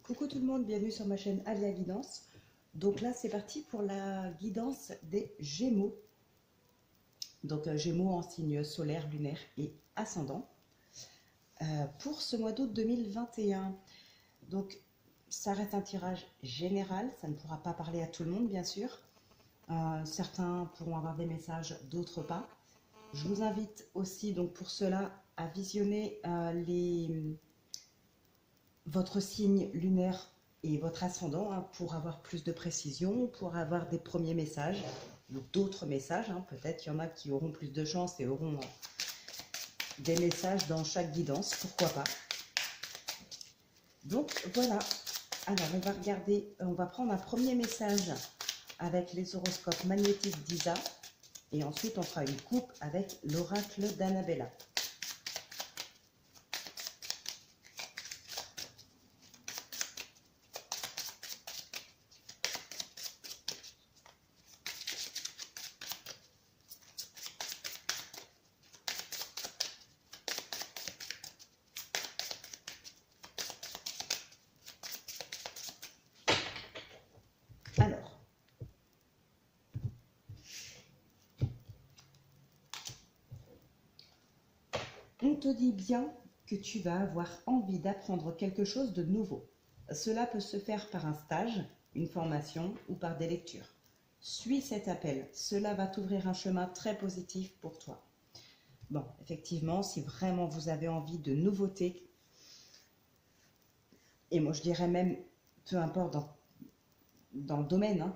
Coucou tout le monde, bienvenue sur ma chaîne Alia Guidance. Donc là c'est parti pour la guidance des Gémeaux. Donc Gémeaux en signe solaire, lunaire et ascendant. Pour ce mois d'août 2021. Donc ça reste un tirage général, ça ne pourra pas parler à tout le monde bien sûr. Certains pourront avoir des messages, d'autres pas. Je vous invite aussi donc pour cela à visionner votre signe lunaire et votre ascendant pour avoir plus de précision, pour avoir des premiers messages, d'autres messages. Peut-être qu'il y en a qui auront plus de chance et auront des messages dans chaque guidance, pourquoi pas. Donc voilà, alors on va regarder, on va prendre un premier message avec les horoscopes magnétiques d'Isa et ensuite on fera une coupe avec l'oracle d'Annabella. Alors, on te dit bien que tu vas avoir envie d'apprendre quelque chose de nouveau. Cela peut se faire par un stage, une formation ou par des lectures. Suis cet appel, cela va t'ouvrir un chemin très positif pour toi. Bon, effectivement, si vraiment vous avez envie de nouveautés, et moi je dirais même, peu importe dans le domaine,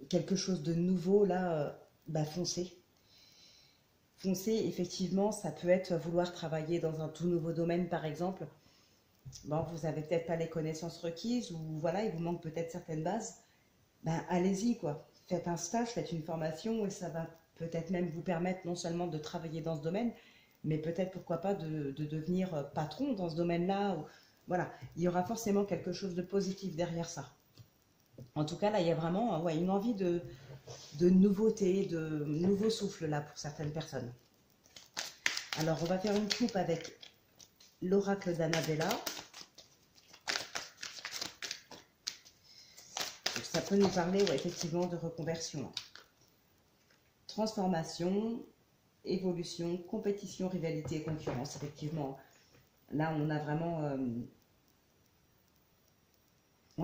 quelque chose de nouveau, là, foncez. Foncez, effectivement, ça peut être vouloir travailler dans un tout nouveau domaine, par exemple. Bon, vous n'avez peut-être pas les connaissances requises, ou voilà, il vous manque peut-être certaines bases. Allez-y, quoi. Faites un stage, faites une formation, et ça va peut-être même vous permettre non seulement de travailler dans ce domaine, mais peut-être, pourquoi pas, de devenir patron dans ce domaine-là. Voilà, il y aura forcément quelque chose de positif derrière ça. En tout cas, là, il y a vraiment une envie de nouveauté, de nouveau souffle, là, pour certaines personnes. Alors, on va faire une coupe avec l'oracle d'Annabella. Ça peut nous parler, effectivement, de reconversion. Transformation, évolution, compétition, rivalité et concurrence. Effectivement, là, on a vraiment...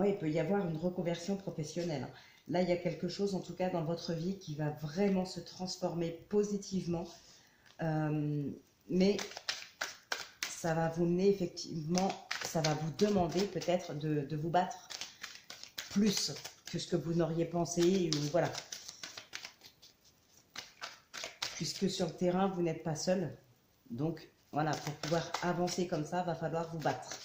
il peut y avoir une reconversion professionnelle. Là, il y a quelque chose, en tout cas, dans votre vie qui va vraiment se transformer positivement. Mais ça va vous mener, effectivement, ça va vous demander peut-être de vous battre plus que ce que vous n'auriez pensé. Ou voilà. Puisque sur le terrain, vous n'êtes pas seul. Donc, voilà, pour pouvoir avancer comme ça, va falloir vous battre.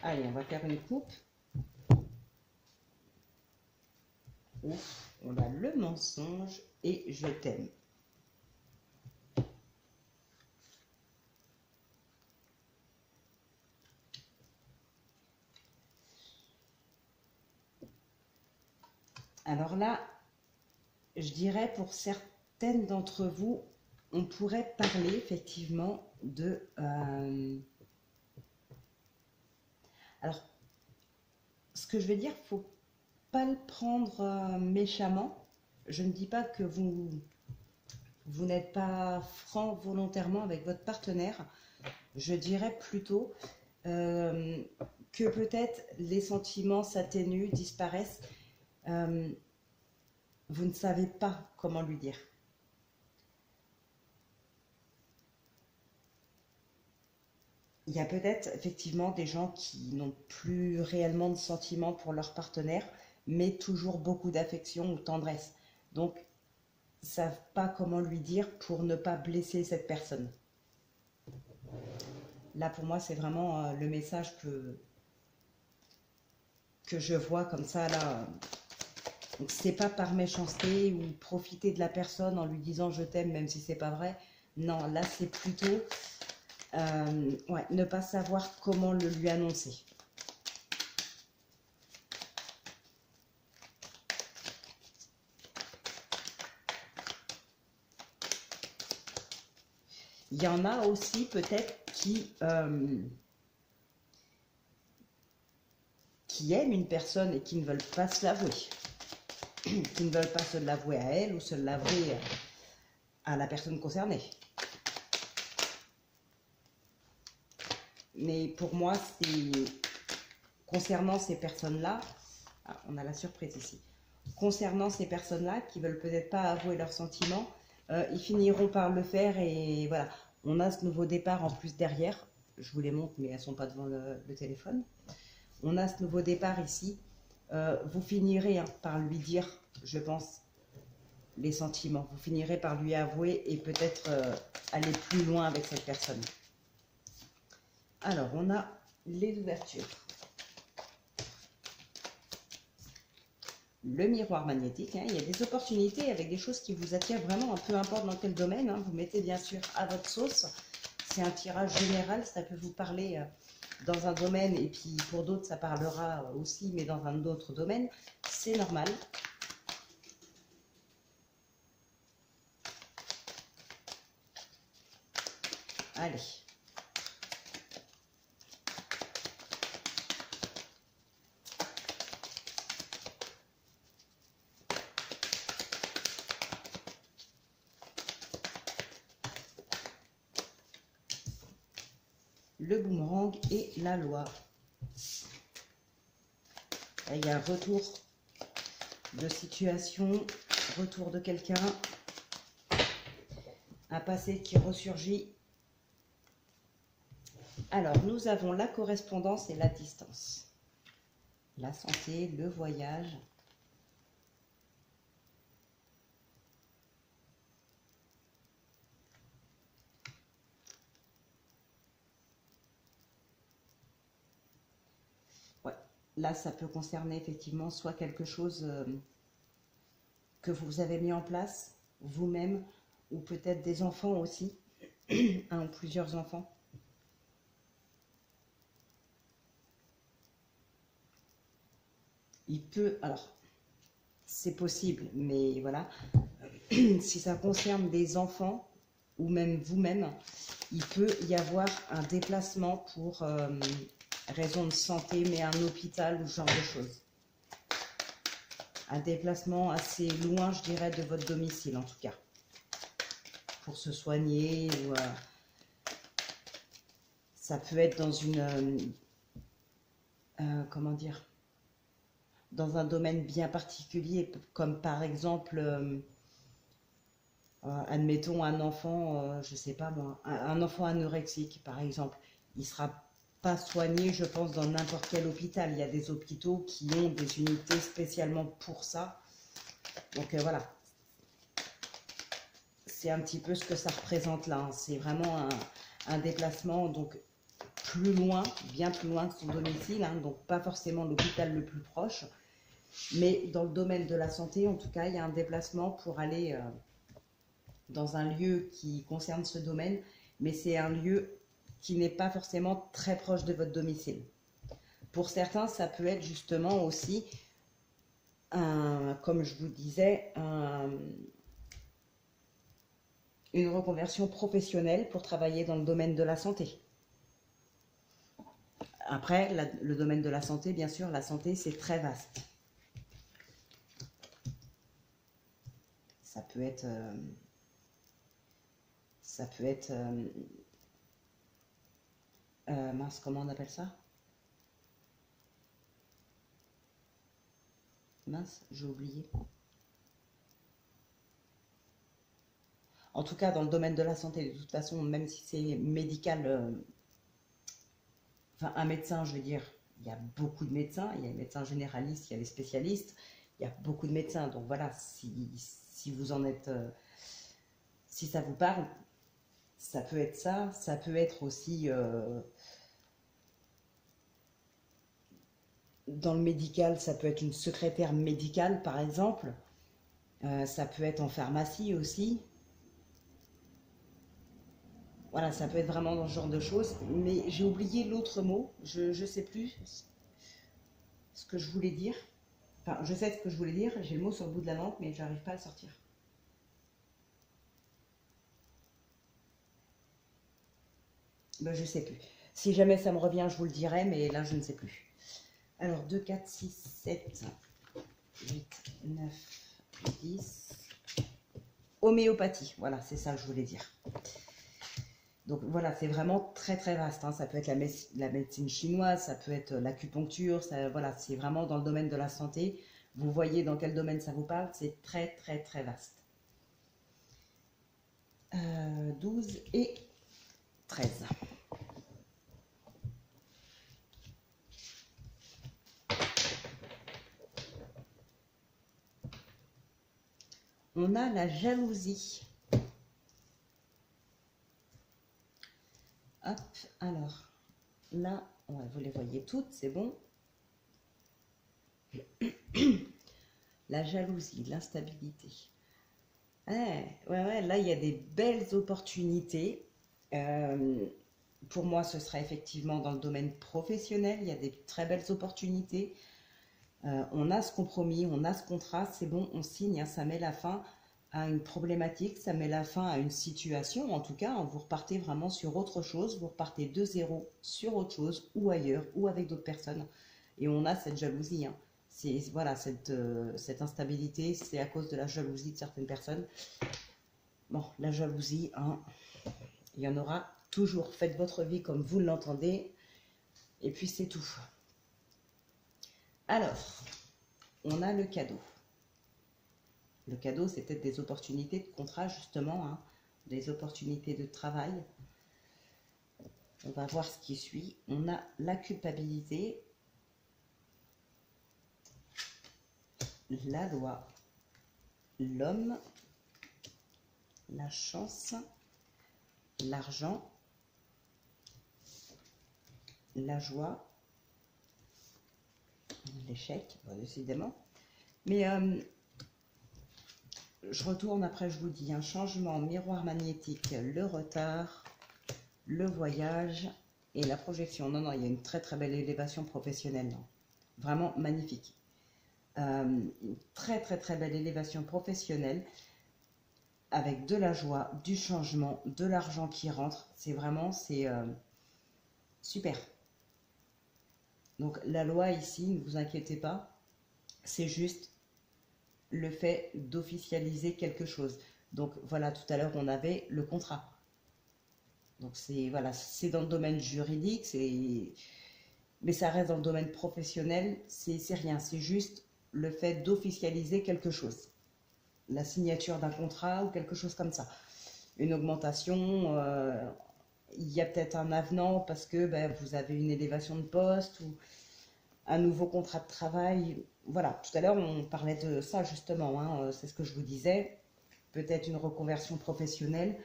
Allez, on va faire une coupe. Ouf, on a le mensonge et je t'aime. Alors là, je dirais pour certaines d'entre vous, on pourrait parler effectivement de... Alors, ce que je vais dire, il ne faut pas le prendre méchamment. Je ne dis pas que vous n'êtes pas franc volontairement avec votre partenaire. Je dirais plutôt que peut-être les sentiments s'atténuent, disparaissent. Vous ne savez pas comment lui dire. Il y a peut-être effectivement des gens qui n'ont plus réellement de sentiments pour leur partenaire, mais toujours beaucoup d'affection ou tendresse. Donc, ils ne savent pas comment lui dire pour ne pas blesser cette personne. Là, pour moi, c'est vraiment le message que je vois comme ça, là. Donc, c'est pas par méchanceté ou profiter de la personne en lui disant je t'aime, même si c'est pas vrai. Non, là, c'est plutôt ne pas savoir comment le lui annoncer. Il y en a aussi peut-être qui aiment une personne et qui ne veulent pas se l'avouer. Qui ne veulent pas se l'avouer à elle ou se l'avouer à la personne concernée. Mais pour moi, c'est concernant ces personnes-là, ah, on a la surprise ici. Concernant ces personnes-là qui veulent peut-être pas avouer leurs sentiments, ils finiront par le faire et voilà. On a ce nouveau départ en plus derrière. Je vous les montre, mais elles ne sont pas devant le téléphone. On a ce nouveau départ ici. Vous finirez par lui dire, je pense, les sentiments. Vous finirez par lui avouer et peut-être aller plus loin avec cette personne. Alors, on a les ouvertures. Le miroir magnétique, hein, il y a des opportunités avec des choses qui vous attirent vraiment, peu importe dans quel domaine. Hein, vous mettez bien sûr à votre sauce. C'est un tirage général, ça peut vous parler dans un domaine et puis pour d'autres ça parlera aussi, mais dans un autre domaine. C'est normal. Allez. Le boomerang et la loi. Il y a un retour de situation, retour de quelqu'un, un passé qui ressurgit. Alors, nous avons la correspondance et la distance. La santé, le voyage. Ouais, là, ça peut concerner effectivement soit quelque chose que vous avez mis en place vous-même, ou peut-être des enfants aussi, un ou plusieurs enfants. Il peut, alors, c'est possible, mais voilà, si ça concerne des enfants, ou même vous-même, il peut y avoir un déplacement pour raison de santé, mais un hôpital ou ce genre de choses. Un déplacement assez loin, je dirais, de votre domicile en tout cas. Pour se soigner ou... ça peut être dans une... comment dire, dans un domaine bien particulier, comme par exemple, admettons un enfant, je sais pas moi, un enfant anorexique par exemple, il sera pas soigné, je pense, dans n'importe quel hôpital. Il y a des hôpitaux qui ont des unités spécialement pour ça. Donc voilà, c'est un petit peu ce que ça représente là. Hein. C'est vraiment un déplacement donc plus loin, bien plus loin que son domicile, hein, donc pas forcément l'hôpital le plus proche, mais dans le domaine de la santé, en tout cas, il y a un déplacement pour aller dans un lieu qui concerne ce domaine, mais c'est un lieu qui n'est pas forcément très proche de votre domicile. Pour certains, ça peut être justement aussi, comme je vous disais, une reconversion professionnelle pour travailler dans le domaine de la santé. Après, le domaine de la santé, bien sûr, la santé, c'est très vaste. Ça peut être... mince, comment on appelle ça? Mince, j'ai oublié. En tout cas, dans le domaine de la santé, de toute façon, même si c'est médical, enfin un médecin, je veux dire, il y a beaucoup de médecins, il y a les médecins généralistes, il y a les spécialistes, il y a beaucoup de médecins. Donc voilà, si vous en êtes, si ça vous parle, ça peut être ça, ça peut être aussi dans le médical, ça peut être une secrétaire médicale par exemple, ça peut être en pharmacie aussi. Voilà, ça peut être vraiment dans ce genre de choses, mais j'ai oublié l'autre mot, je ne sais plus ce que je voulais dire. Enfin, je sais ce que je voulais dire, j'ai le mot sur le bout de la langue, mais j'arrive pas à le sortir. Ben, je sais plus. Si jamais ça me revient, je vous le dirai, mais là, je ne sais plus. Alors, 2, 4, 6, 7, 8, 9, 10. Homéopathie, voilà, c'est ça que je voulais dire. Donc voilà, c'est vraiment très très vaste, hein. Ça peut être la médecine chinoise, ça peut être l'acupuncture, voilà, c'est vraiment dans le domaine de la santé. Vous voyez dans quel domaine ça vous parle, c'est très très très vaste. 12 et 13. On a la jalousie. Hop, alors, là, ouais, vous les voyez toutes, c'est bon. La jalousie, l'instabilité. Ouais, là, il y a des belles opportunités. Pour moi, ce sera effectivement dans le domaine professionnel. Il y a des très belles opportunités. On a ce compromis, on a ce contrat, c'est bon, on signe, hein, ça met la fin à une problématique, ça met la fin à une situation. En tout cas, hein, vous repartez vraiment sur autre chose, vous repartez de zéro sur autre chose, ou ailleurs, ou avec d'autres personnes. Et on a cette jalousie, hein. Voilà, cette instabilité, c'est à cause de la jalousie de certaines personnes. Bon, la jalousie, hein, il y en aura toujours. Faites votre vie comme vous l'entendez, et puis c'est tout. Alors, on a le cadeau. Le cadeau, c'est peut-être des opportunités de contrat, justement, hein, des opportunités de travail. On va voir ce qui suit. On a la culpabilité, la loi, l'homme, la chance, l'argent, la joie, l'échec, bon, décidément. Mais je retourne, après je vous dis, un changement, miroir magnétique, le retard, le voyage et la projection. Non, il y a une très très belle élévation professionnelle. Non. Vraiment magnifique. Une très très très belle élévation professionnelle avec de la joie, du changement, de l'argent qui rentre. C'est vraiment, c'est super. Donc la loi ici, ne vous inquiétez pas, c'est juste le fait d'officialiser quelque chose. Donc voilà, tout à l'heure on avait le contrat. Donc c'est voilà, c'est dans le domaine juridique, mais ça reste dans le domaine professionnel, c'est rien, c'est juste le fait d'officialiser quelque chose. La signature d'un contrat ou quelque chose comme ça. Une augmentation, il y a peut-être un avenant parce que ben, vous avez une élévation de poste ou un nouveau contrat de travail. Voilà, tout à l'heure on parlait de ça justement, hein, c'est ce que je vous disais, peut-être une reconversion professionnelle.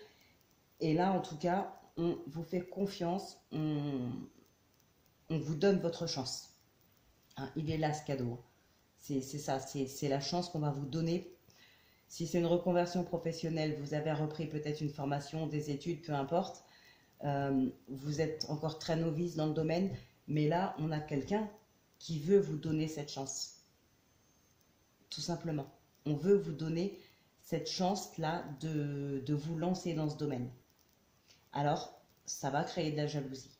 Et là en tout cas, on vous fait confiance, on vous donne votre chance. Hein, il est là ce cadeau. C'est ça, c'est la chance qu'on va vous donner. Si c'est une reconversion professionnelle, vous avez repris peut-être une formation, des études, peu importe. Vous êtes encore très novice dans le domaine, mais là, on a quelqu'un qui veut vous donner cette chance. Tout simplement. On veut vous donner cette chance-là de vous lancer dans ce domaine. Alors, ça va créer de la jalousie.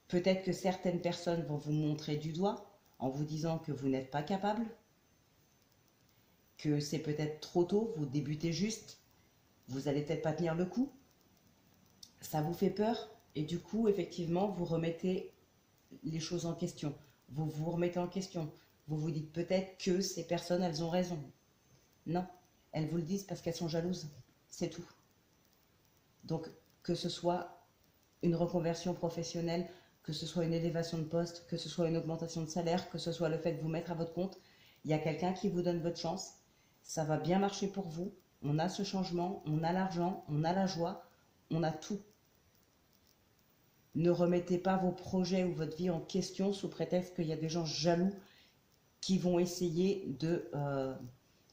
Peut-être que certaines personnes vont vous montrer du doigt en vous disant que vous n'êtes pas capable, que c'est peut-être trop tôt, vous débutez juste, vous n'allez peut-être pas tenir le coup. Ça vous fait peur et du coup, effectivement, vous remettez les choses en question. Vous vous remettez en question. Vous vous dites peut-être que ces personnes, elles ont raison. Non, elles vous le disent parce qu'elles sont jalouses. C'est tout. Donc, que ce soit une reconversion professionnelle, que ce soit une élévation de poste, que ce soit une augmentation de salaire, que ce soit le fait de vous mettre à votre compte, il y a quelqu'un qui vous donne votre chance. Ça va bien marcher pour vous. On a ce changement, on a l'argent, on a la joie, on a tout. Ne remettez pas vos projets ou votre vie en question sous prétexte qu'il y a des gens jaloux qui vont essayer de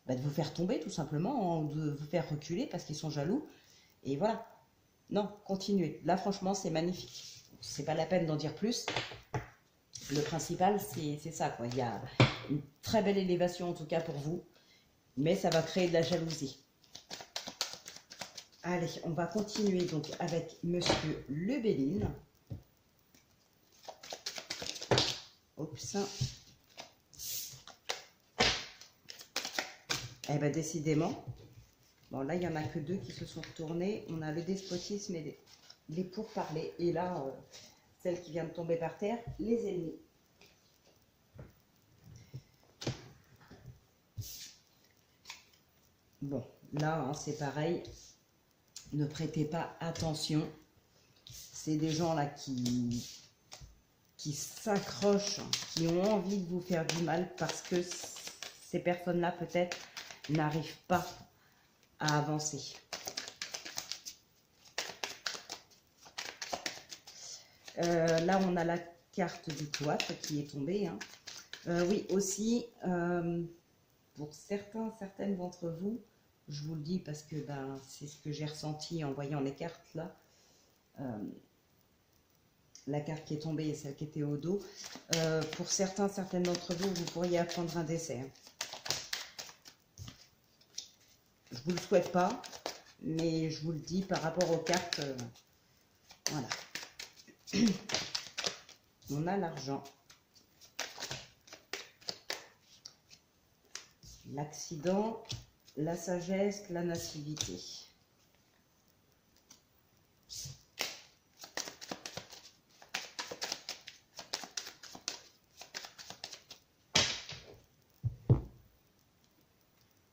vous faire tomber tout simplement, de vous faire reculer parce qu'ils sont jaloux. Et voilà. Non, continuez. Là, franchement, c'est magnifique. C'est pas la peine d'en dire plus. Le principal, c'est ça, quoi. Il y a une très belle élévation, en tout cas pour vous. Mais ça va créer de la jalousie. Allez, on va continuer donc avec Monsieur Le Béline. Oups. Eh bien, décidément. Bon, là, il n'y en a que deux qui se sont retournés. On a le despotisme et les pourparlers. Et là, celle qui vient de tomber par terre, les ennemis. Bon, là, hein, c'est pareil. Ne prêtez pas attention. C'est des gens là qui s'accrochent, qui ont envie de vous faire du mal parce que ces personnes-là, peut-être, n'arrivent pas à avancer. Là, on a la carte du cloître qui est tombée. Hein. Oui, aussi, pour certaines d'entre vous, je vous le dis parce que ben, c'est ce que j'ai ressenti en voyant les cartes là. La carte qui est tombée et celle qui était au dos. Pour certaines d'entre vous, vous pourriez apprendre un décès. Hein. Je vous le souhaite pas, mais je vous le dis par rapport aux cartes. Voilà. On a l'argent, l'accident, la sagesse, la nativité.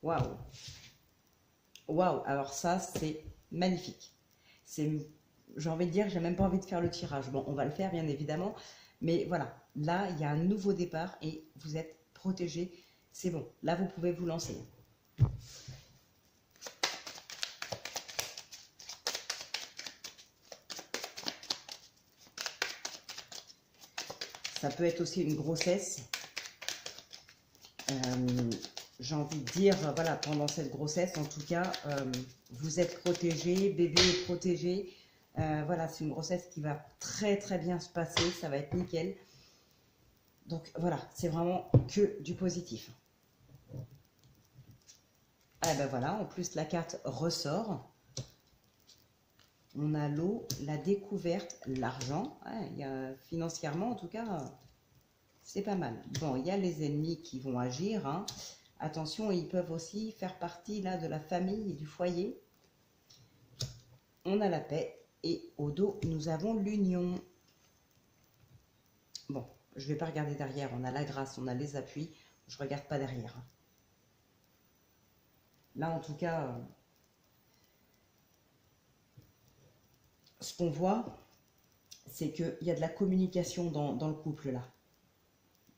Waouh! Waouh! Alors ça, c'est magnifique. J'ai envie de dire, j'ai même pas envie de faire le tirage. Bon, on va le faire, bien évidemment. Mais voilà, là, il y a un nouveau départ et vous êtes protégé. C'est bon. Là, vous pouvez vous lancer. Ça peut être aussi une grossesse. J'ai envie de dire, voilà, pendant cette grossesse, en tout cas, vous êtes protégé, bébé est protégé. Voilà, c'est une grossesse qui va très très bien se passer, ça va être nickel. Donc voilà, c'est vraiment que du positif. Ah ben voilà, en plus la carte ressort. On a l'eau, la découverte, l'argent. Ouais, financièrement, en tout cas, c'est pas mal. Bon, il y a les ennemis qui vont agir. Hein. Attention, ils peuvent aussi faire partie là de la famille et du foyer. On a la paix et au dos, nous avons l'union. Bon, je ne vais pas regarder derrière. On a la grâce, on a les appuis. Je ne regarde pas derrière. Là, en tout cas, ce qu'on voit, c'est qu'il y a de la communication dans le couple là.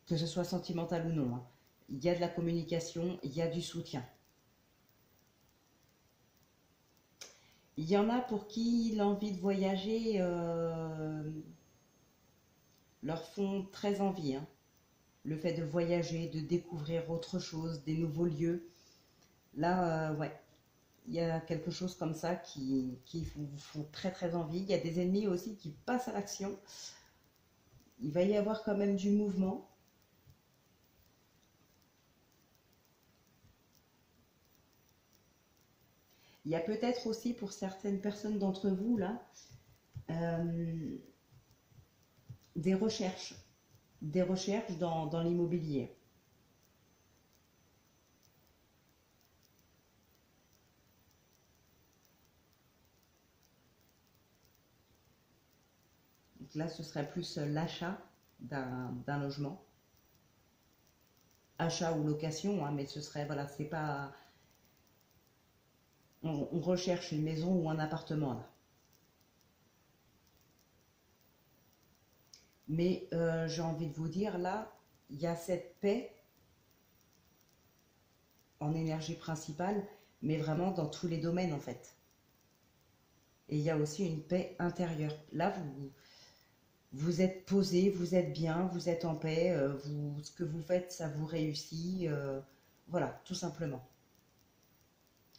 Que ce soit sentimental ou non. Hein. Il y a de la communication, il y a du soutien. Il y en a pour qui l'envie de voyager leur font très envie. Hein. Le fait de voyager, de découvrir autre chose, des nouveaux lieux. Là, ouais, il y a quelque chose comme ça qui vous font très très envie. Il y a des ennemis aussi qui passent à l'action. Il va y avoir quand même du mouvement. Il y a peut-être aussi pour certaines personnes d'entre vous là des recherches dans l'immobilier. Donc là, ce serait plus l'achat d'un logement. Achat ou location, hein, mais ce serait, voilà, c'est pas... On recherche une maison ou un appartement, là. Mais j'ai envie de vous dire, là, il y a cette paix en énergie principale, mais vraiment dans tous les domaines, en fait. Et il y a aussi une paix intérieure. Là, vous êtes posé, vous êtes bien, vous êtes en paix, ce que vous faites, ça vous réussit. Voilà, tout simplement.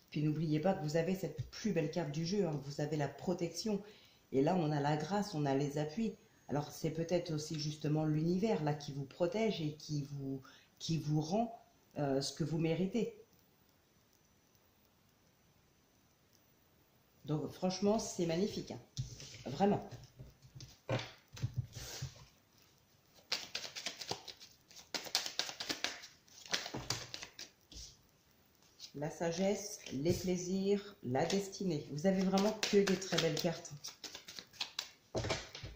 Puis n'oubliez pas que vous avez cette plus belle carte du jeu, hein, vous avez la protection. Et là, on a la grâce, on a les appuis. Alors c'est peut-être aussi justement l'univers là qui vous protège et qui vous rend ce que vous méritez. Donc franchement, c'est magnifique, hein. Vraiment. La sagesse, les plaisirs, la destinée. Vous avez vraiment que des très belles cartes.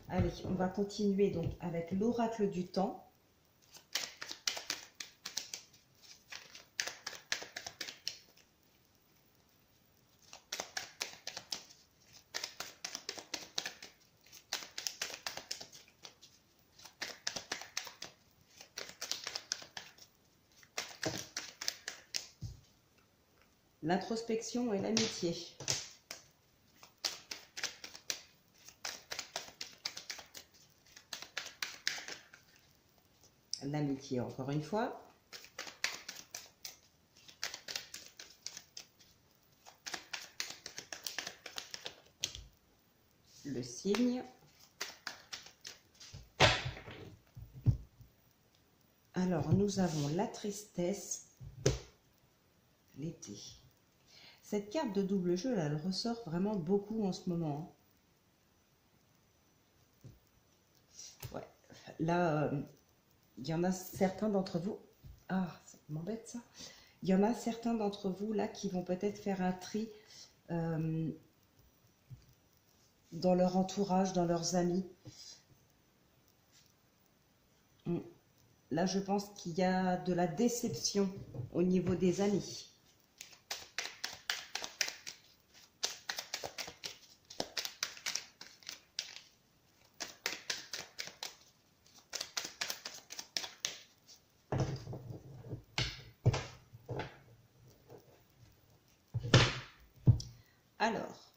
Allez, on va continuer donc avec l'oracle du temps. L'introspection et l'amitié. L'amitié, encore une fois. Le cygne. Alors, nous avons la tristesse, l'été. Cette carte de double jeu, là, elle ressort vraiment beaucoup en ce moment, hein. Ouais. Là, il y en a certains d'entre vous... Ah, ça m'embête ça. Il y en a certains d'entre vous, là, qui vont peut-être faire un tri dans leur entourage, dans leurs amis. Là, je pense qu'il y a de la déception au niveau des amis. Alors,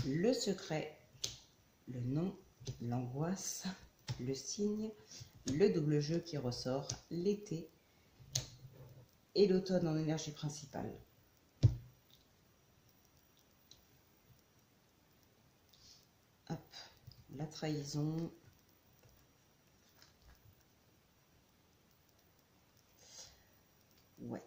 le secret, le nom, l'angoisse, le cygne, le double jeu qui ressort, l'été et l'automne en énergie principale. Hop, la trahison. Ouais.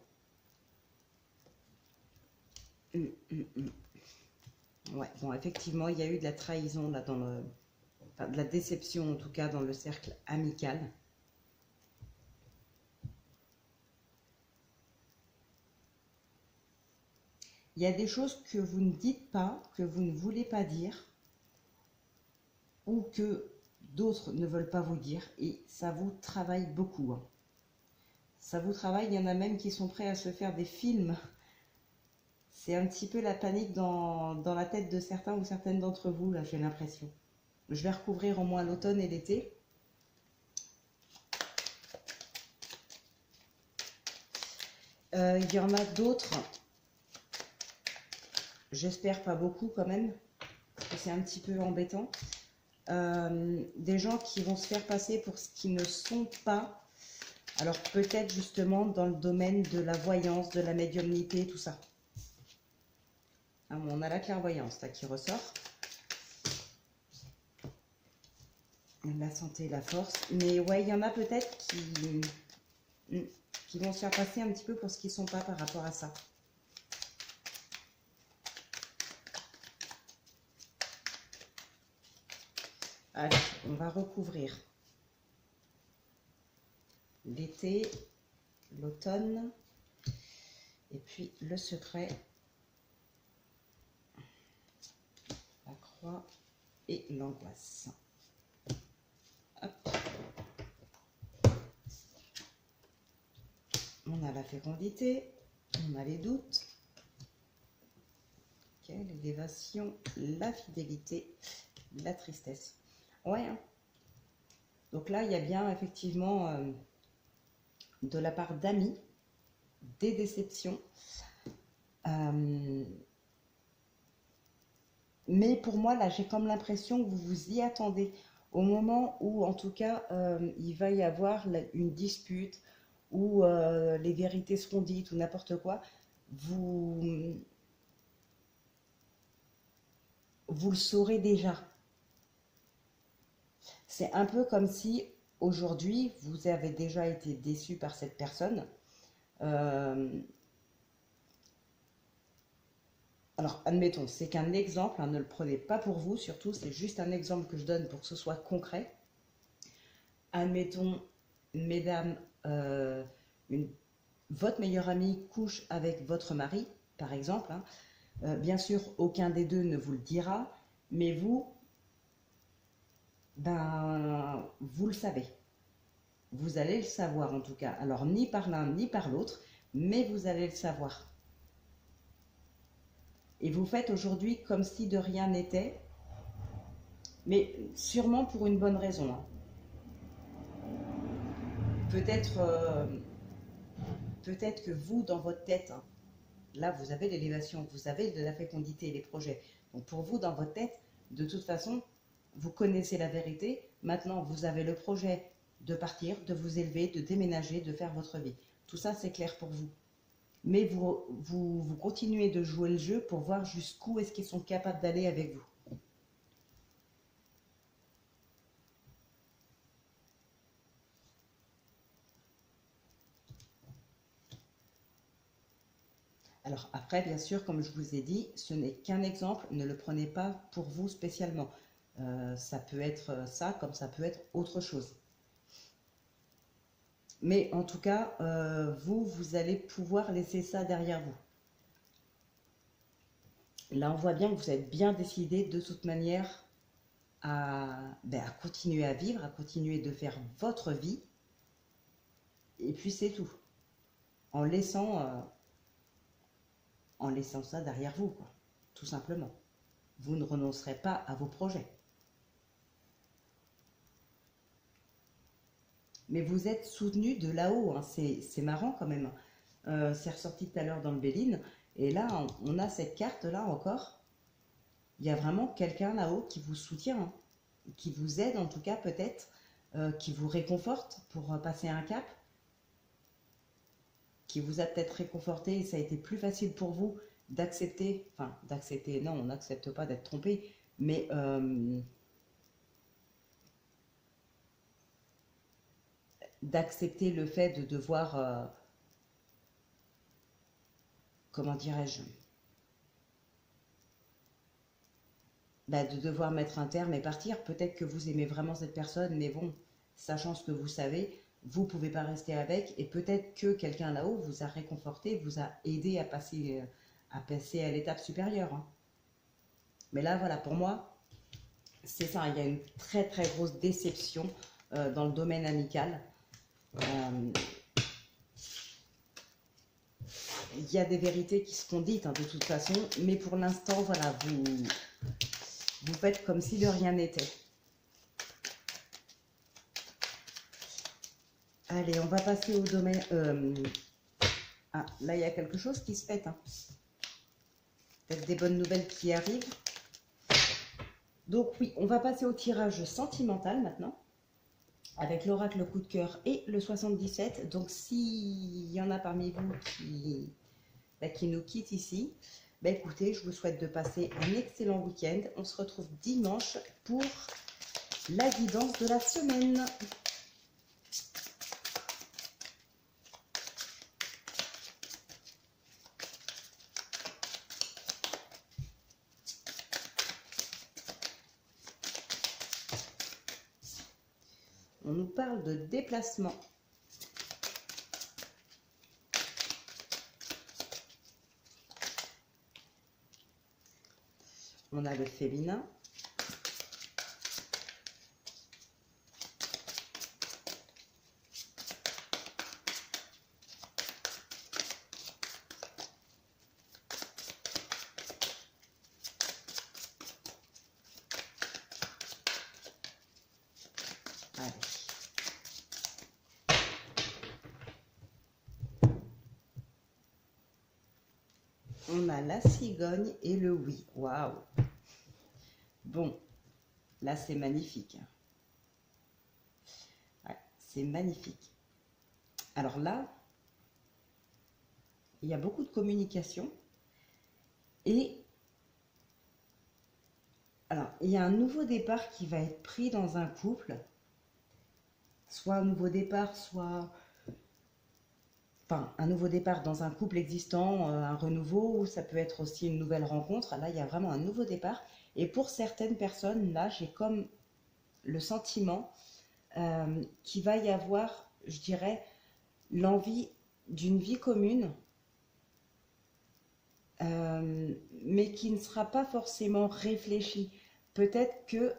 Ouais, bon, effectivement, il y a eu de la trahison là dans le... Enfin, de la déception en tout cas dans le cercle amical. Il y a des choses que vous ne dites pas, que vous ne voulez pas dire, ou que d'autres ne veulent pas vous dire, et ça vous travaille beaucoup, hein. Ça vous travaille, il y en a même qui sont prêts à se faire des films. C'est un petit peu la panique dans la tête de certains ou certaines d'entre vous, là, j'ai l'impression. Je vais recouvrir au moins l'automne et l'été. Il y en a d'autres, j'espère pas beaucoup quand même, parce que c'est un petit peu embêtant. Des gens qui vont se faire passer pour ce qu'ils ne sont pas. Alors peut-être justement dans le domaine de la voyance, de la médiumnité, tout ça. Ah, bon, on a la clairvoyance là qui ressort. La santé, la force. Mais ouais, il y en a peut-être qui vont se faire passer un petit peu pour ce qu'ils ne sont pas par rapport à ça. Allez, on va recouvrir l'été, l'automne, et puis le secret, la croix et l'angoisse. Hop. On a la fécondité, on a les doutes, okay, l'élévation, la fidélité, la tristesse. Ouais, hein. Donc là, il y a bien effectivement de la part d'amis, des déceptions. Mais pour moi, là, j'ai comme l'impression que vous vous y attendez. Au moment où, en tout cas, il va y avoir une dispute, où les vérités seront dites, ou n'importe quoi, vous le saurez déjà. C'est un peu comme si, aujourd'hui, vous avez déjà été déçu par cette personne. Alors, admettons, c'est qu'un exemple, hein, ne le prenez pas pour vous, surtout, c'est juste un exemple que je donne pour que ce soit concret. Admettons, mesdames, une, votre meilleure amie couche avec votre mari, par exemple. Hein. Bien sûr, aucun des deux ne vous le dira, mais vous, ben, vous le savez. Vous allez le savoir en tout cas. Alors, ni par l'un ni par l'autre, mais vous allez le savoir. Et vous faites aujourd'hui comme si de rien n'était, mais sûrement pour une bonne raison. Hein. Peut-être peut-être que vous, dans votre tête, hein, là, vous avez l'élévation, vous avez de la fécondité, les projets. Donc pour vous, dans votre tête, de toute façon, vous connaissez la vérité. Maintenant, vous avez le projet de partir, de vous élever, de déménager, de faire votre vie. Tout ça, c'est clair pour vous. Mais vous continuez de jouer le jeu pour voir jusqu'où est-ce qu'ils sont capables d'aller avec vous. Alors après, bien sûr, comme je vous ai dit, ce n'est qu'un exemple, ne le prenez pas pour vous spécialement. Ça peut être ça, comme ça peut être autre chose. Mais en tout cas, vous allez pouvoir laisser ça derrière vous. Là, on voit bien que vous êtes bien décidé de toute manière à continuer à vivre, à continuer de faire votre vie. Et puis c'est tout. En laissant, euh, en laissant ça derrière vous, quoi. Tout simplement. Vous ne renoncerez pas à vos projets. Mais vous êtes soutenu de là-haut, hein. C'est marrant quand même. C'est ressorti tout à l'heure dans le Béline. Et là, on a cette carte-là encore. Il y a vraiment quelqu'un là-haut qui vous soutient, hein, qui vous aide en tout cas peut-être, qui vous réconforte pour passer un cap, qui vous a peut-être réconforté et ça a été plus facile pour vous d'accepter, non, on n'accepte pas d'être trompé, mais d'accepter le fait de devoir, comment dirais-je, de devoir mettre un terme et partir. Peut-être que vous aimez vraiment cette personne, mais bon, sachant ce que vous savez, vous ne pouvez pas rester avec. Et peut-être que quelqu'un là-haut vous a réconforté, vous a aidé à passer à l'étape supérieure. Hein. Mais là, voilà, pour moi, c'est ça. Il y a une très très grosse déception dans le domaine amical. Il y a des vérités qui seront dites hein, de toute façon, mais pour l'instant, voilà, vous faites comme si de rien n'était. Allez, on va passer au domaine... Ah, là, il y a quelque chose qui se fait. Hein. Peut-être des bonnes nouvelles qui arrivent. Donc oui, on va passer au tirage sentimental maintenant, avec l'oracle coup de cœur et le 77. Donc s'il y en a parmi vous qui nous quittent ici, écoutez, je vous souhaite de passer un excellent week-end. On se retrouve dimanche pour la guidance de la semaine. On nous parle de déplacement. On a le féminin. Allez. On a la cigogne et le oui. Waouh! Bon, là c'est magnifique. Ouais, c'est magnifique. Alors là, il y a beaucoup de communication et alors il y a un nouveau départ qui va être pris dans un couple, soit un nouveau départ, soit enfin, un nouveau départ dans un couple existant, un renouveau, ou ça peut être aussi une nouvelle rencontre. Là, il y a vraiment un nouveau départ. Et pour certaines personnes, là, j'ai comme le sentiment qu'il va y avoir, je dirais, l'envie d'une vie commune, mais qui ne sera pas forcément réfléchie. Peut-être que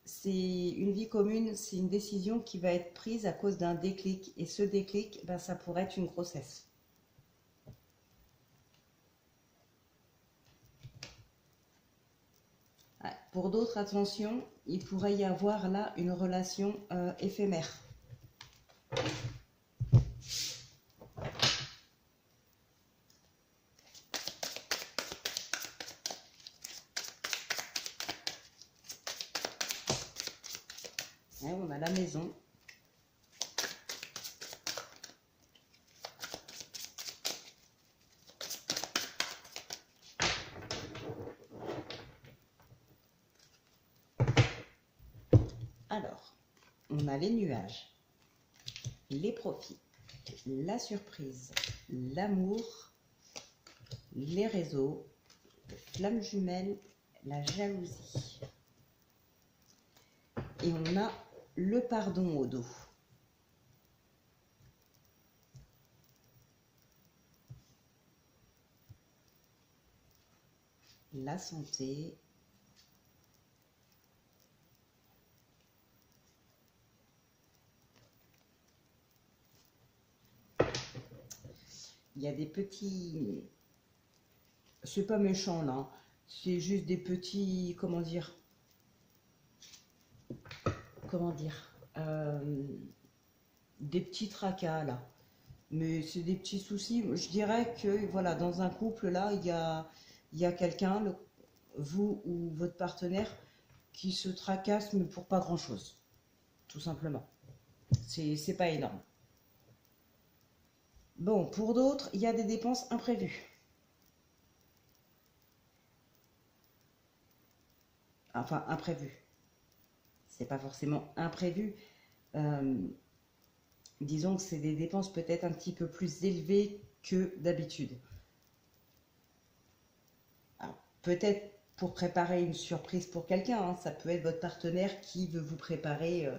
c'est une vie commune, c'est une décision qui va être prise à cause d'un déclic. Et ce déclic, ben, ça pourrait être une grossesse. Ouais. Pour d'autres, attention, il pourrait y avoir là une relation éphémère. Ouais, on a la maison. Alors, on a les nuages, les profits, la surprise, l'amour, les réseaux, les flammes jumelles, la jalousie. Et on a le pardon au dos. La santé. Il y a des petits... C'est pas méchant là, c'est juste des petits... Comment dire, des petits tracas là. Mais c'est des petits soucis. Je dirais que voilà, dans un couple là, il y a quelqu'un, vous ou votre partenaire, qui se tracasse, mais pour pas grand chose, tout simplement. C'est pas énorme. Bon, pour d'autres, il y a des dépenses imprévues. Enfin, imprévues. C'est pas forcément imprévu. Euh, Disons que c'est des dépenses peut-être un petit peu plus élevées que d'habitude. Peut-être pour préparer une surprise pour quelqu'un, hein. Ça peut être votre partenaire qui veut vous préparer,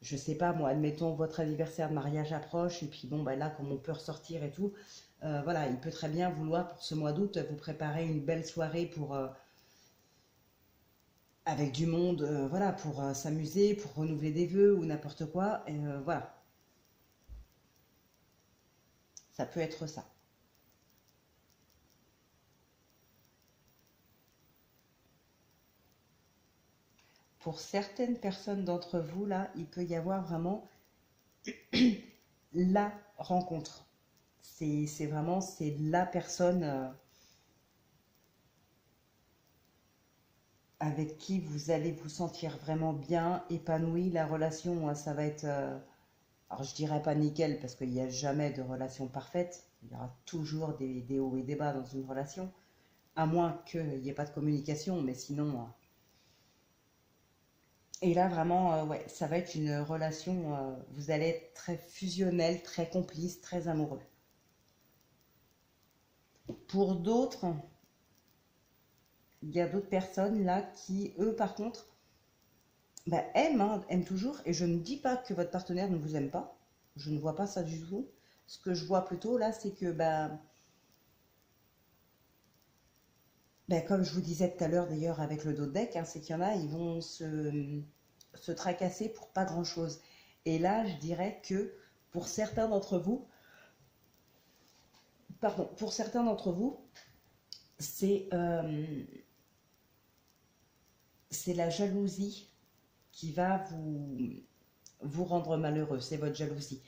je sais pas moi, admettons votre anniversaire de mariage approche, et puis bon, bah là, comme on peut ressortir et tout, voilà, il peut très bien vouloir pour ce mois d'août vous préparer une belle soirée pour, avec du monde, voilà, pour s'amuser, pour renouveler des vœux ou n'importe quoi, et voilà, ça peut être ça. Pour certaines personnes d'entre vous, là, il peut y avoir vraiment la rencontre. C'est vraiment, c'est la personne avec qui vous allez vous sentir vraiment bien, épanoui. La relation, ça va être, alors je dirais pas nickel, parce qu'il n'y a jamais de relation parfaite. Il y aura toujours des hauts et des bas dans une relation, à moins qu'il n'y ait pas de communication, mais sinon... Et là, vraiment, ouais, ça va être une relation, vous allez être très fusionnel, très complice, très amoureux. Pour d'autres, il y a d'autres personnes là qui, eux, par contre, bah, aiment, hein, aiment toujours. Et je ne dis pas que votre partenaire ne vous aime pas. Je ne vois pas ça du tout. Ce que je vois plutôt là, c'est que, bah, comme je vous disais tout à l'heure d'ailleurs avec le dos de deck, hein, c'est qu'il y en a, ils vont se tracasser pour pas grand-chose. Et là, je dirais que pour certains d'entre vous, pardon, pour certains d'entre vous, c'est c'est la jalousie qui va vous rendre malheureux, c'est votre jalousie.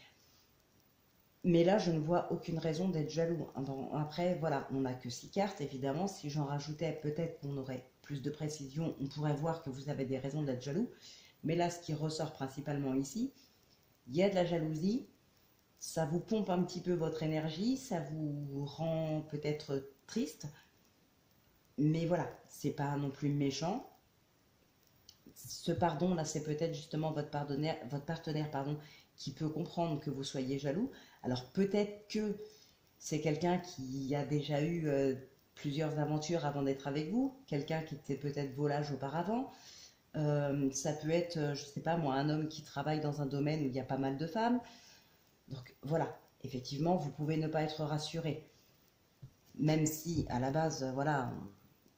Mais là, je ne vois aucune raison d'être jaloux. Après, voilà, on n'a que 6 cartes, évidemment. Si j'en rajoutais, peut-être qu'on aurait plus de précision. On pourrait voir que vous avez des raisons d'être jaloux. Mais là, ce qui ressort principalement ici, il y a de la jalousie. Ça vous pompe un petit peu votre énergie. Ça vous rend peut-être triste. Mais voilà, c'est pas non plus méchant. ce pardon-là, c'est peut-être justement votre partenaire pardon, qui peut comprendre que vous soyez jaloux. Alors peut-être que c'est quelqu'un qui a déjà eu plusieurs aventures avant d'être avec vous, quelqu'un qui était peut-être volage auparavant. Ça peut être, je sais pas moi, un homme qui travaille dans un domaine où il y a pas mal de femmes. Donc voilà, effectivement, vous pouvez ne pas être rassuré. Même si, à la base, voilà,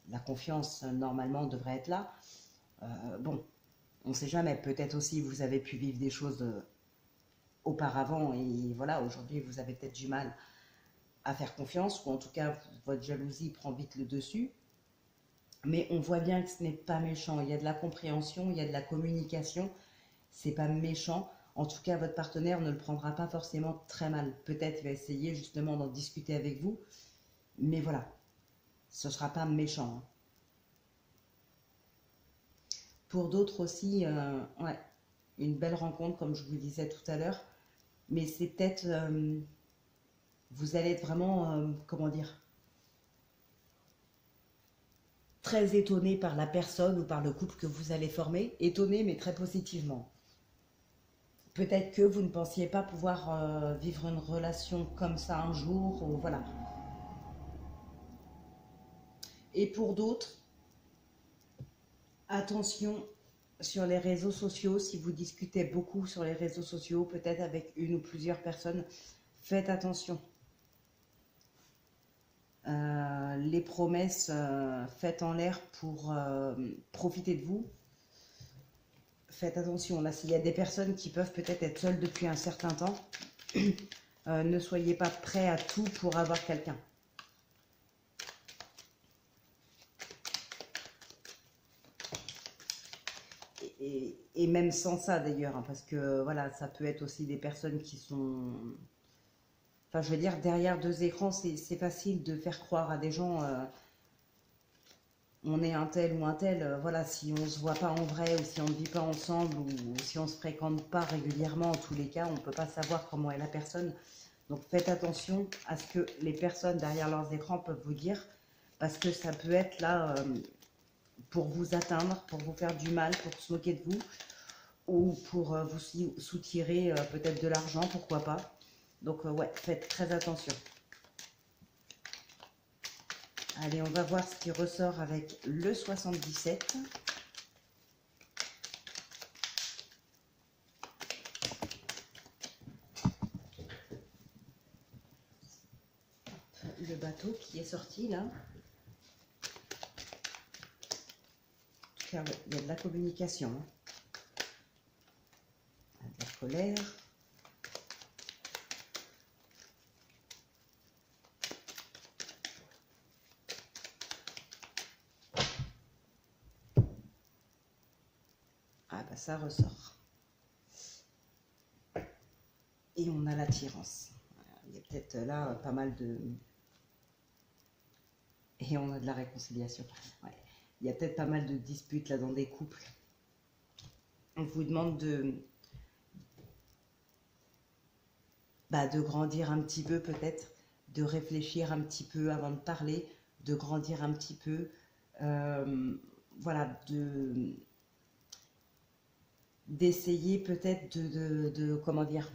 la confiance, normalement, devrait être là. Bon, on ne sait jamais. Peut-être aussi, vous avez pu vivre des choses auparavant et voilà, aujourd'hui, vous avez peut-être du mal à faire confiance, ou en tout cas, votre jalousie prend vite le dessus. Mais on voit bien que ce n'est pas méchant. Il y a de la compréhension, il y a de la communication. C'est pas méchant. En tout cas, votre partenaire ne le prendra pas forcément très mal. Peut-être il va essayer justement d'en discuter avec vous. Mais voilà, ce ne sera pas méchant. Pour d'autres aussi, ouais, une belle rencontre, comme je vous le disais tout à l'heure. Mais c'est peut-être... vous allez être vraiment, comment dire, très étonné par la personne ou par le couple que vous allez former. Étonné, mais très positivement. Peut-être que vous ne pensiez pas pouvoir vivre une relation comme ça un jour, ou voilà. Et pour d'autres, attention sur les réseaux sociaux, si vous discutez beaucoup sur les réseaux sociaux, peut-être avec une ou plusieurs personnes, faites attention. Les promesses faites en l'air pour profiter de vous, faites attention. Là, s'il y a des personnes qui peuvent peut-être être seules depuis un certain temps, ne soyez pas prêts à tout pour avoir quelqu'un. Et même sans ça d'ailleurs, hein, parce que voilà, ça peut être aussi des personnes qui sont... Enfin, je veux dire, derrière deux écrans, c'est facile de faire croire à des gens, on est un tel ou un tel, voilà, si on ne se voit pas en vrai, ou si on ne vit pas ensemble, ou si on ne se fréquente pas régulièrement, en tous les cas, on ne peut pas savoir comment est la personne. Donc faites attention à ce que les personnes derrière leurs écrans peuvent vous dire, parce que ça peut être là pour vous atteindre, pour vous faire du mal, pour se moquer de vous, ou pour vous soutirer peut-être de l'argent, pourquoi pas. Donc ouais, faites très attention. Allez, on va voir ce qui ressort avec le 77. Le bateau qui est sorti là. En tout cas, ouais, il y a de la communication. Hein. De la colère. Ah bah ça ressort. Et on a l'attirance. Il y a peut-être là pas mal de... Et on a de la réconciliation. Ouais. Il y a peut-être pas mal de disputes là dans des couples. On vous demande de grandir un petit peu peut-être, de réfléchir un petit peu avant de parler, de grandir un petit peu. Voilà, d'essayer peut-être comment dire,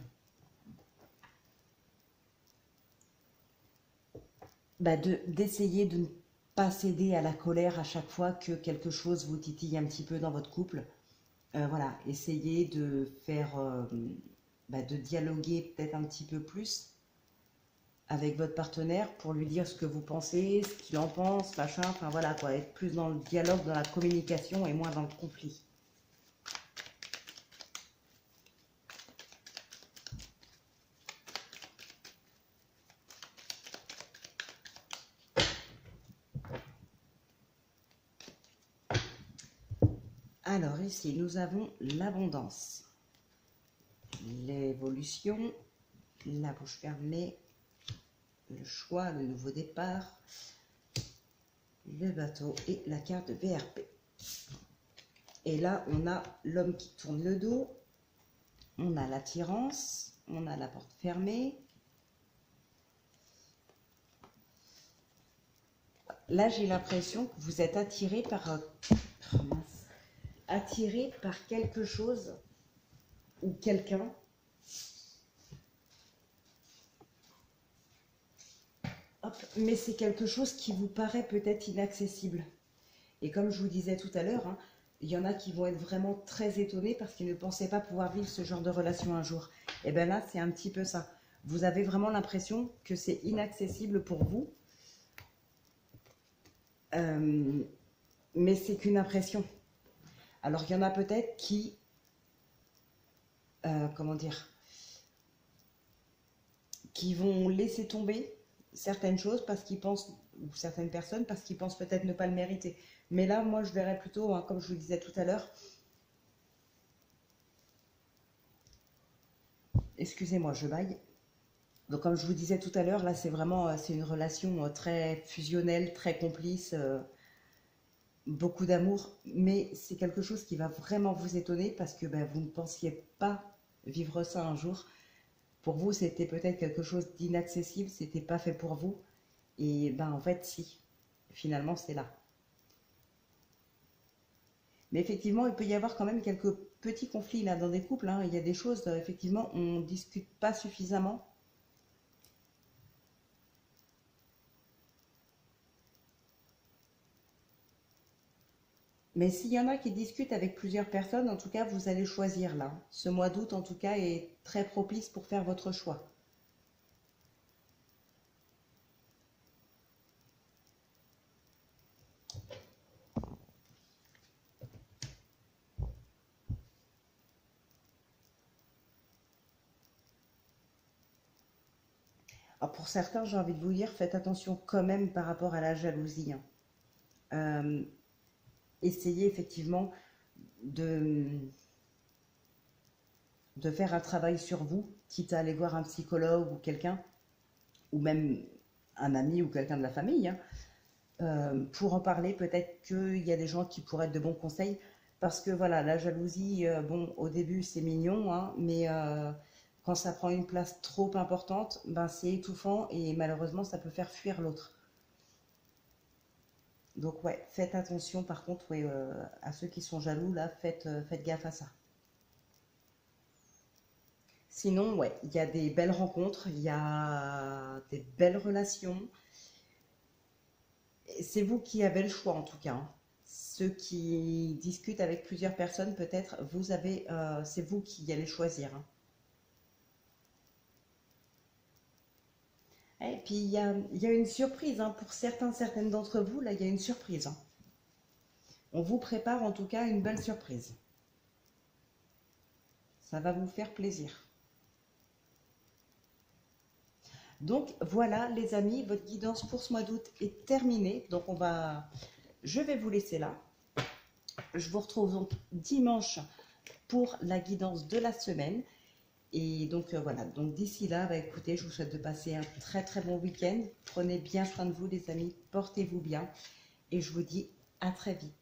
d'essayer de ne pas céder à la colère à chaque fois que quelque chose vous titille un petit peu dans votre couple. Voilà, essayez de faire, de dialoguer peut-être un petit peu plus avec votre partenaire pour lui dire ce que vous pensez, ce qu'il en pense, machin, enfin voilà quoi, être plus dans le dialogue, dans la communication et moins dans le conflit. Alors ici, nous avons l'abondance, l'évolution, la bouche fermée, le choix, le nouveau départ, le bateau et la carte de BRP. Et là, on a l'homme qui tourne le dos, on a l'attirance, on a la porte fermée. Là, j'ai l'impression que vous êtes attiré par... attiré par quelque chose ou quelqu'un. Hop, mais c'est quelque chose qui vous paraît peut-être inaccessible. Et comme je vous disais tout à l'heure, hein, il y en a qui vont être vraiment très étonnés parce qu'ils ne pensaient pas pouvoir vivre ce genre de relation un jour. Et bien là, c'est un petit peu ça. Vous avez vraiment l'impression que c'est inaccessible pour vous. Mais c'est qu'une impression. Alors, il y en a peut-être qui, comment dire, qui vont laisser tomber certaines choses parce qu'ils pensent, ou certaines personnes, parce qu'ils pensent peut-être ne pas le mériter. Mais là, moi, je verrais plutôt, hein, comme je vous le disais tout à l'heure, excusez-moi, je baille. Donc, comme je vous disais tout à l'heure, là, c'est vraiment, c'est une relation très fusionnelle, très complice, beaucoup d'amour, mais c'est quelque chose qui va vraiment vous étonner parce que ben, vous ne pensiez pas vivre ça un jour. Pour vous, c'était peut-être quelque chose d'inaccessible, c'était pas fait pour vous. Et ben, en fait, si. Finalement, c'est là. Mais effectivement, il peut y avoir quand même quelques petits conflits là dans des couples, hein. Il y a des choses, effectivement, on ne discute pas suffisamment. Mais s'il y en a qui discutent avec plusieurs personnes, en tout cas, vous allez choisir là. Ce mois d'août, en tout cas, est très propice pour faire votre choix. Alors pour certains, j'ai envie de vous dire, faites attention quand même par rapport à la jalousie, hein. Euh, Essayez effectivement de, de faire un travail sur vous, quitte à aller voir un psychologue ou quelqu'un, ou même un ami ou quelqu'un de la famille, hein, pour en parler. Peut-être qu'il y a des gens qui pourraient être de bons conseils, parce que voilà, la jalousie, bon, au début c'est mignon, hein, mais quand ça prend une place trop importante, ben, c'est étouffant et malheureusement ça peut faire fuir l'autre. Donc ouais, faites attention par contre, ouais, à ceux qui sont jaloux, là, faites gaffe à ça. Sinon, ouais, il y a des belles rencontres, il y a des belles relations. C'est vous qui avez le choix en tout cas, hein. Ceux qui discutent avec plusieurs personnes, peut-être, c'est vous qui allez choisir, hein. Et puis il y a une surprise, hein, pour certaines d'entre vous, là, il y a une surprise, hein. On vous prépare en tout cas une belle surprise. Ça va vous faire plaisir. Donc voilà les amis, votre guidance pour ce mois d'août est terminée. Donc je vais vous laisser là. Je vous retrouve donc dimanche pour la guidance de la semaine. Et donc voilà, donc d'ici là, bah, écoutez, je vous souhaite de passer un très très bon week-end. Prenez bien soin de vous les amis, portez-vous bien et je vous dis à très vite.